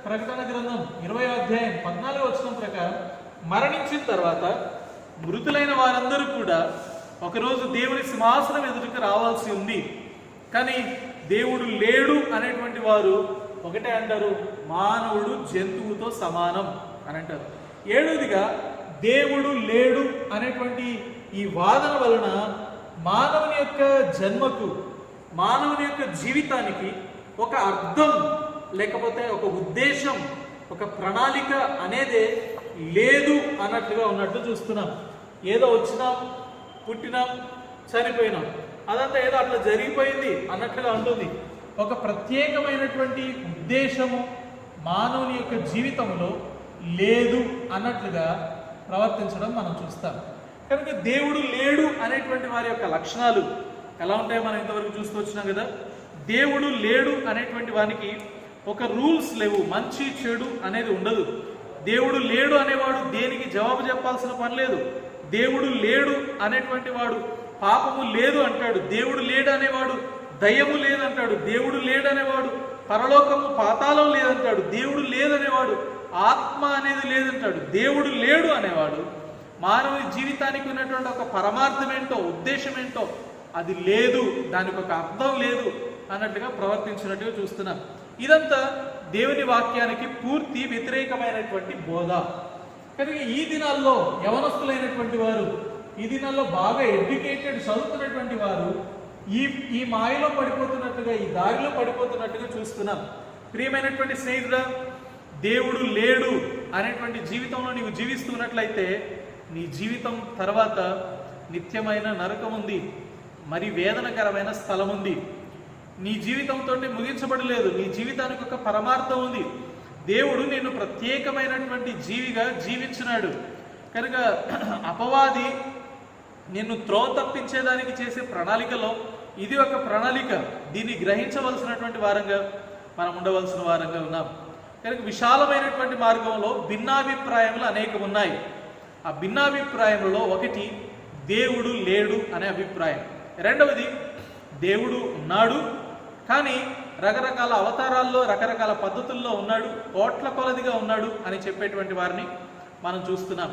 ప్రకటన గ్రంథం 20వ అధ్యాయం 14వ వచనం ప్రకారం మరణించిన తర్వాత మృతులైన వారందరూ కూడా ఒకరోజు దేవుని సింహాసనం ఎదుటికి రావాల్సి ఉంది. కానీ దేవుడు లేడు అనేటువంటి వారు ఒకటే అంటారు, మానవుడు జంతువుతో సమానం అని అంటారు. ఏడవదిగా దేవుడు లేడు అనేటువంటి ఈ వాదన వలన మానవుని యొక్క జన్మకు, మానవుని యొక్క జీవితానికి ఒక అర్థం లేకపోతే ఒక ఉద్దేశం, ఒక ప్రణాళిక అనేదే లేదు అన్నట్లుగా ఉన్నట్టు చూస్తున్నాం. ఏదో వచ్చినాం, పుట్టినాం, చనిపోయినాం, అదంతా ఏదో అట్లా జరిగిపోయింది అన్నట్లుగా ఉంటుంది. ఒక ప్రత్యేకమైనటువంటి ఉద్దేశము మానవుని యొక్క జీవితంలో లేదు అన్నట్లుగా ప్రవర్తించడం మనం చూస్తాం. కనుక దేవుడు లేడు అనేటువంటి వారి యొక్క లక్షణాలు ఎలా ఉంటాయో మనం ఇంతవరకు చూస్తూ వచ్చినాం కదా. దేవుడు లేడు అనేటువంటి వానికి ఒక రూల్స్ లేవు, మంచి చెడు అనేది ఉండదు. దేవుడు లేడు అనేవాడు దేనికి జవాబు చెప్పాల్సిన పని లేదు. దేవుడు లేడు అనేటువంటి వాడు పాపము లేదు అంటాడు. దేవుడు లేడు అనేవాడు దయ్యము లేదంటాడు. దేవుడు లేడు అనేవాడు పరలోకము పాతాళం లేదంటాడు. దేవుడు లేదనేవాడు ఆత్మ అనేది లేదంటాడు. దేవుడు లేడు అనేవాడు మానవుని జీవితానికి ఉన్నటువంటి ఒక పరమార్థం ఏంటో, ఉద్దేశం ఏంటో అది లేదు, దానికి ఒక అర్థం లేదు అన్నట్టుగా ప్రవర్తించినట్టుగా చూస్తున్నాం. ఇదంతా దేవుని వాక్యానికి పూర్తి వ్యతిరేకమైనటువంటి బోధ. కనుక ఈ దినాల్లో యవనస్తులైనటువంటి వారు, ఈ దినాల్లో బాగా ఎడ్యుకేటెడ్ చదువుతున్నటువంటి వారు ఈ మాయలో పడిపోతున్నట్టుగా, ఈ దారిలో పడిపోతున్నట్టుగా చూస్తున్నాం. ప్రియమైనటువంటి స్నేహితుడా, దేవుడు లేడు అనేటువంటి జీవితంలో నీవు జీవిస్తున్నట్లయితే నీ జీవితం తర్వాత నిత్యమైన నరకం ఉంది, మరి వేదనకరమైన స్థలం ఉంది. నీ జీవితంతో ముగించబడలేదు, నీ జీవితానికి ఒక పరమార్థం ఉంది. దేవుడు నిన్ను ప్రత్యేకమైనటువంటి జీవిగా జీవించినాడు. కనుక అపవాది నిన్ను త్రోవ తప్పించేదానికి చేసే ప్రణాళికలో ఇది ఒక ప్రణాళిక. దీన్ని గ్రహించవలసినటువంటి వారంగా మనం ఉండవలసిన వారంగా ఉన్నాం. కనుక విశాలమైనటువంటి మార్గంలో భిన్నాభిప్రాయములు అనేకం ఉన్నాయి. ఆ భిన్నాభిప్రాయంలో ఒకటి దేవుడు లేడు అనే అభిప్రాయం. రెండవది దేవుడు ఉన్నాడు కానీ రకరకాల అవతారాల్లో రకరకాల పద్ధతుల్లో ఉన్నాడు, కోట్ల కొలదిగా ఉన్నాడు అని చెప్పేటువంటి వారిని మనం చూస్తున్నాం.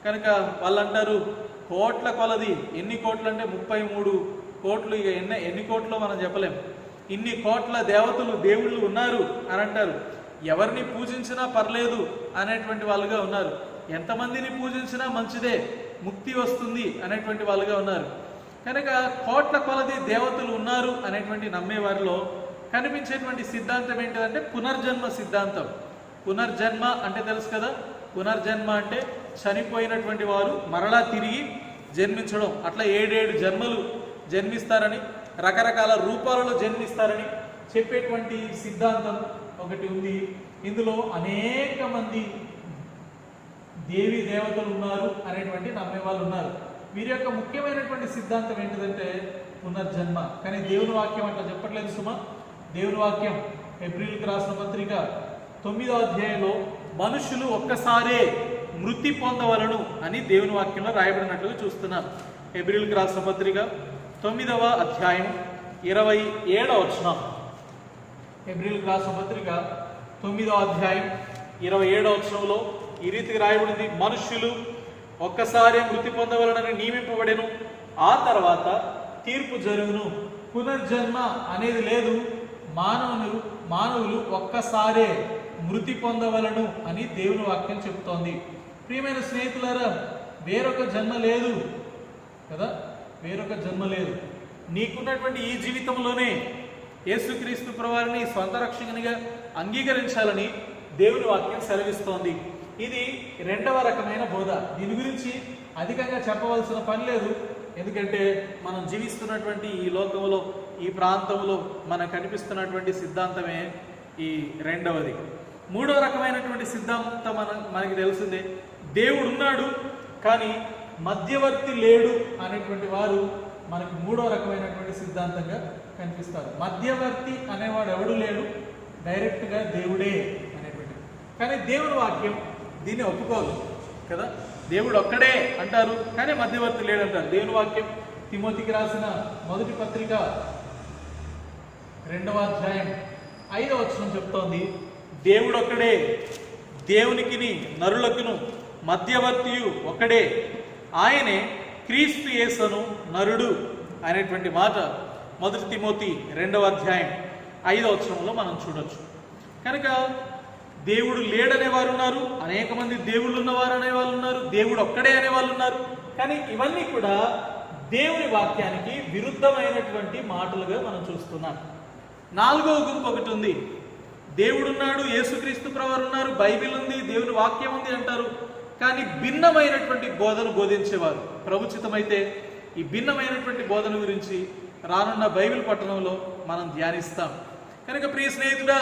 కనుక వాళ్ళు అంటారు కోట్ల కొలది, ఎన్ని కోట్లు అంటే 33 కోట్లు, ఇక ఎన్ని కోట్లో మనం చెప్పలేం. ఇన్ని కోట్ల దేవతలు దేవుళ్ళు ఉన్నారు అని అంటారు. ఎవరిని పూజించినా పర్లేదు అనేటువంటి వాళ్ళుగా ఉన్నారు. ఎంతమందిని పూజించినా మంచిదే, ముక్తి వస్తుంది అనేటువంటి వాళ్ళుగా ఉన్నారు. కనుక కోట్ల కొలది దేవతలు ఉన్నారు అనేటువంటి నమ్మేవారిలో కనిపించేటువంటి సిద్ధాంతం ఏంటంటే పునర్జన్మ సిద్ధాంతం. పునర్జన్మ అంటే తెలుసు కదా, పునర్జన్మ అంటే చనిపోయినటువంటి వారు మరలా తిరిగి జన్మించడం. అట్లా 7 జన్మలు జన్మిస్తారని, రకరకాల రూపాలలో జన్మిస్తారని చెప్పేటువంటి సిద్ధాంతం ఒకటి ఉంది. ఇందులో అనేక మంది దేవి దేవతలు ఉన్నారు అనేటువంటి నమ్మేవాళ్ళు ఉన్నారు. వీరి యొక్క ముఖ్యమైనటువంటి సిద్ధాంతం ఏంటిదంటే పునర్జన్మ. కానీ దేవుని వాక్యం అట్లా చెప్పట్లేదు సుమా. దేవుని వాక్యం ఏప్రిల్కి రాసిన పత్రిక 9వ అధ్యాయంలో మనుషులు ఒక్కసారే మృతి పొందవలను అని దేవుని వాక్యంలో రాయబడినట్లుగా చూస్తున్నాం. ఏప్రిల్కి రాసిన పత్రిక 9వ అధ్యాయం 27వ వచనం. ఏప్రిల్కి రాసిన పత్రిక 9వ అధ్యాయం 27వ వచనంలో ఈ రీతికి రాయబడింది, మనుష్యులు ఒక్కసారి మృతి పొందవలనని నియమింపబడెను, ఆ తర్వాత తీర్పు జరుగును. పునర్జన్మ అనేది లేదు. మానవులు ఒక్కసారే మృతి పొందవలను అని దేవుని వాక్యం చెప్తోంది. ప్రియమైన స్నేహితులారా, వేరొక జన్మ లేదు కదా, వేరొక జన్మ లేదు. నీకున్నటువంటి ఈ జీవితంలోనే యేసుక్రీస్తు ప్రభువారిని స్వంత రక్షకునిగా అంగీకరించాలని దేవుని వాక్యం సెలవిస్తోంది. ఇది రెండవ రకమైన బోధ. దీని గురించి అధికంగా చెప్పవలసిన పని లేదు, ఎందుకంటే మనం జీవిస్తున్నటువంటి ఈ లోకంలో, ఈ ప్రాంతంలో మనకు కనిపిస్తున్నటువంటి సిద్ధాంతమే ఈ రెండవది. మూడవ రకమైనటువంటి సిద్ధాంతం మనకి తెలిసిందే, దేవుడు ఉన్నాడు కానీ మధ్యవర్తి లేడు అనేటువంటి వారు మనకు మూడవ రకమైనటువంటి సిద్ధాంతంగా కనిపిస్తారు. మధ్యవర్తి అనేవాడు ఎవడు లేడు, డైరెక్ట్గా దేవుడే అనేటువంటి. కానీ దేవుని వాక్యం దీన్ని ఒప్పుకోదు కదా. దేవుడు ఒక్కడే అంటారు కానీ మధ్యవర్తి లేడంటారు. దేవుని వాక్యం తిమోతికి రాసిన మొదటి పత్రిక 2వ అధ్యాయం 5వ వచనం చెప్తోంది, దేవుడు ఒక్కడే, దేవునికిని నరులకును మధ్యవర్తియు ఒక్కడే, ఆయనే క్రీస్తు యేసును నరుడు అనేటువంటి మాట 1 తిమోతి 2వ అధ్యాయం 5వ వచనంలో మనం చూడొచ్చు. కనుక దేవుడు లేడనే వారు ఉన్నారు, అనేక మంది దేవుళ్ళు ఉన్నవారు అనేవాళ్ళు ఉన్నారు, దేవుడు ఒక్కడే అనేవాళ్ళు ఉన్నారు. కానీ ఇవన్నీ కూడా దేవుని వాక్యానికి విరుద్ధమైనటువంటి మాటలుగా మనం చూస్తున్నాం. 4వ గుంపు ఒకటి ఉంది. దేవుడున్నాడు, యేసుక్రీస్తు ప్రభువారు ఉన్నారు, బైబిల్ ఉంది, దేవుని వాక్యం ఉంది అంటారు. కానీ భిన్నమైనటువంటి బోధన బోధించేవారు. ప్రభుచితమైతే ఈ భిన్నమైనటువంటి బోధన గురించి రానున్న బైబిల్ పట్టణంలో మనం ధ్యానిస్తాం. కనుక ప్రియ స్నేహితుడా,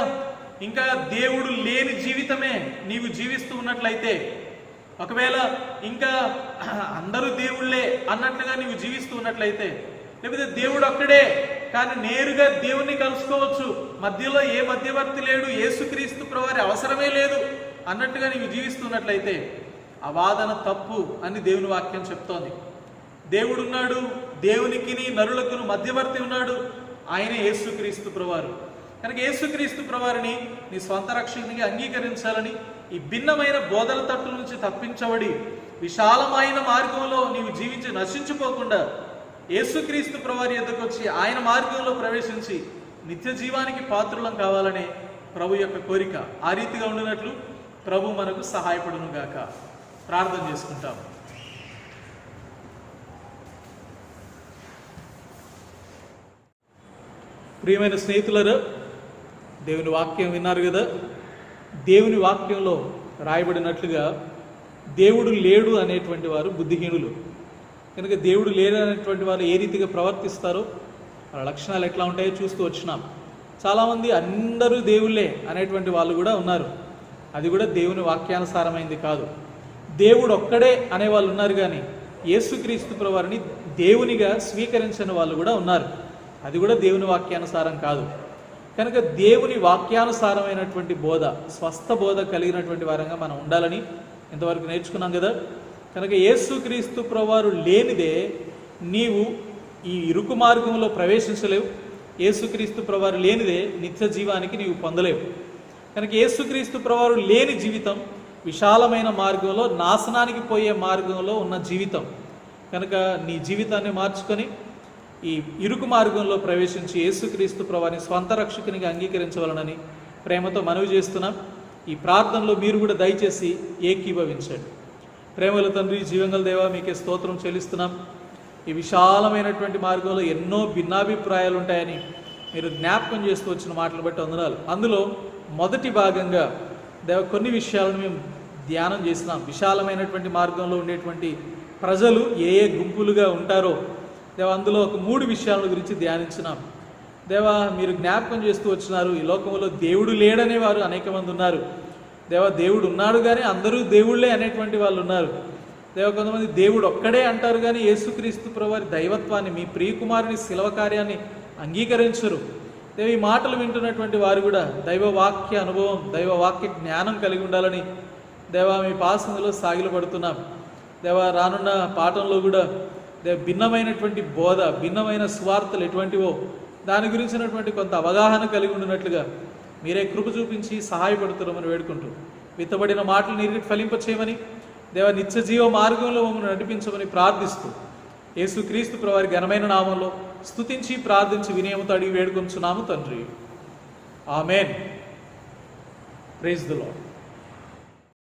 ఇంకా దేవుడు లేని జీవితమే నీవు జీవిస్తూ ఉన్నట్లయితే, ఒకవేళ ఇంకా అందరూ దేవుళ్ళే అన్నట్లుగా నీవు జీవిస్తూ ఉన్నట్లయితే, లేకపోతే దేవుడు ఒక్కడే కానీ నేరుగా దేవుణ్ణి కలుసుకోవచ్చు, మధ్యలో ఏ మధ్యవర్తి లేడు, యేసుక్రీస్తు ప్రభువారి అవసరమే లేదు అన్నట్టుగా నీవు జీవిస్తున్నట్లయితే ఆ వాదన తప్పు అని దేవుని వాక్యం చెప్తోంది. దేవుడున్నాడు, దేవునికిని నరులకును మధ్యవర్తి ఉన్నాడు, ఆయన యేసుక్రీస్తు ప్రభువారు. కనుక యేసుక్రీస్తు ప్రభువారిని నీ స్వంత రక్షకునిగా అంగీకరించాలని, ఈ భిన్నమైన బోధల తట్టు నుంచి తప్పించబడి విశాలమైన మార్గంలో నీవు జీవించి నశించిపోకుండా యేసుక్రీస్తు ప్రభువారి యొద్దకు వచ్చి ఆయన మార్గంలో ప్రవేశించి నిత్య జీవానికి పాత్రులం కావాలనే ప్రభు యొక్క కోరిక. ఆ రీతిగా ఉండినట్లు ప్రభు మనకు సహాయపడును గాక. ప్రార్థన చేసుకుంటాం. ప్రియమైన స్నేహితులారా, దేవుని వాక్యం విన్నారు కదా. దేవుని వాక్యంలో రాయబడినట్లుగా దేవుడు లేడు అనేటువంటి వారు బుద్ధిహీనులు. కనుక దేవుడు లేడు అనేటువంటి వారు ఏ రీతిగా ప్రవర్తిస్తారో వాళ్ళ లక్షణాలు ఎట్లా ఉంటాయో చూస్తూ వచ్చినాం. చాలామంది అందరూ దేవుళ్ళే అనేటువంటి వాళ్ళు కూడా ఉన్నారు. అది కూడా దేవుని వాక్యానుసారమైంది కాదు. దేవుడు ఒక్కడే అనేవాళ్ళు ఉన్నారు, కానీ యేసుక్రీస్తు ప్రభువారిని దేవునిగా స్వీకరించిన వాళ్ళు కూడా ఉన్నారు. అది కూడా దేవుని వాక్యానుసారం కాదు. కనుక దేవుని వాక్యానుసారమైనటువంటి బోధ, స్వస్థ బోధ కలిగినటువంటి వారంగా మనం ఉండాలని ఇంతవరకు నేర్చుకున్నాం కదా. కనుక యేసుక్రీస్తు ప్రభువారు లేనిదే నీవు ఈ ఇరుకు మార్గంలో ప్రవేశించలేవు. యేసుక్రీస్తు ప్రభువారు లేనిదే నిత్య జీవానికి నీవు పొందలేవు. కనుక యేసుక్రీస్తు ప్రభువారు లేని జీవితం విశాలమైన మార్గంలో, నాశనానికి పోయే మార్గంలో ఉన్న జీవితం. కనుక నీ జీవితాన్ని మార్చుకొని ఈ ఇరుకు మార్గంలో ప్రవేశించి యేసుక్రీస్తు ప్రభువారిని స్వంత రక్షకునిగా అంగీకరించవలనని ప్రేమతో మనవి చేస్తున్నాం. ఈ ప్రార్థనలో మీరు కూడా దయచేసి ఏకీభవించండి. ప్రేమల తండ్రి, జీవంగల దేవా, మీకే స్తోత్రం చెల్లిస్తున్నాం. ఈ విశాలమైనటువంటి మార్గంలో ఎన్నో భిన్నాభిప్రాయాలు ఉంటాయని మీరు జ్ఞాపకం చేస్తూ వచ్చిన మాటలు బట్టి వందనాలు. అందులో మొదటి భాగంగా దేవ కొన్ని విషయాలను మేము ధ్యానం చేసినాం. విశాలమైనటువంటి మార్గంలో ఉండేటువంటి ప్రజలు ఏ ఏ గుంపులుగా ఉంటారో దేవ, అందులో ఒక 3 విషయాల గురించి ధ్యానించినాం. దేవా, మీరు జ్ఞాపకం చేస్తూ వచ్చినారు, ఈ లోకంలో దేవుడు లేడనే వారు అనేక మంది ఉన్నారు. దేవ, దేవుడు ఉన్నాడు కానీ అందరూ దేవుళ్ళే అనేటువంటి వాళ్ళు ఉన్నారు. దేవ, కొంతమంది దేవుడు ఒక్కడే అంటారు కానీ యేసుక్రీస్తు ప్రభువారి దైవత్వాన్ని, మీ ప్రియకుమారుని శిలవ కార్యాన్ని అంగీకరించరు. దేవ, ఈ మాటలు వింటున్నటువంటి వారు కూడా దైవ వాక్య అనుభవం, దైవ వాక్య జ్ఞానం కలిగి ఉండాలని దేవా మీ పాసనలో సాగిలపడుతున్నాం. దేవ, రానున్న పాఠంలో కూడా దేవ భిన్నమైనటువంటి బోధ, భిన్నమైన స్వార్థలు ఎటువంటివో దాని గురించినటువంటి కొంత అవగాహన కలిగి ఉండినట్లుగా మీరే కృప చూపించి సహాయపడుతున్నామని వేడుకుంటూ, విత్తబడిన మాటలు నీరు ఫలింపచేయమని దేవ, నిత్య జీవ మార్గంలో మమ్మల్ని నడిపించమని ప్రార్థిస్తూ యేసుక్రీస్తు ప్రభువారి ఘనమైన నామంలో స్తుతించి ప్రార్థించి వినయముతో అడిగి వేడుకొంచున్నాము తండ్రి. ఆమేన్. Praise the lord.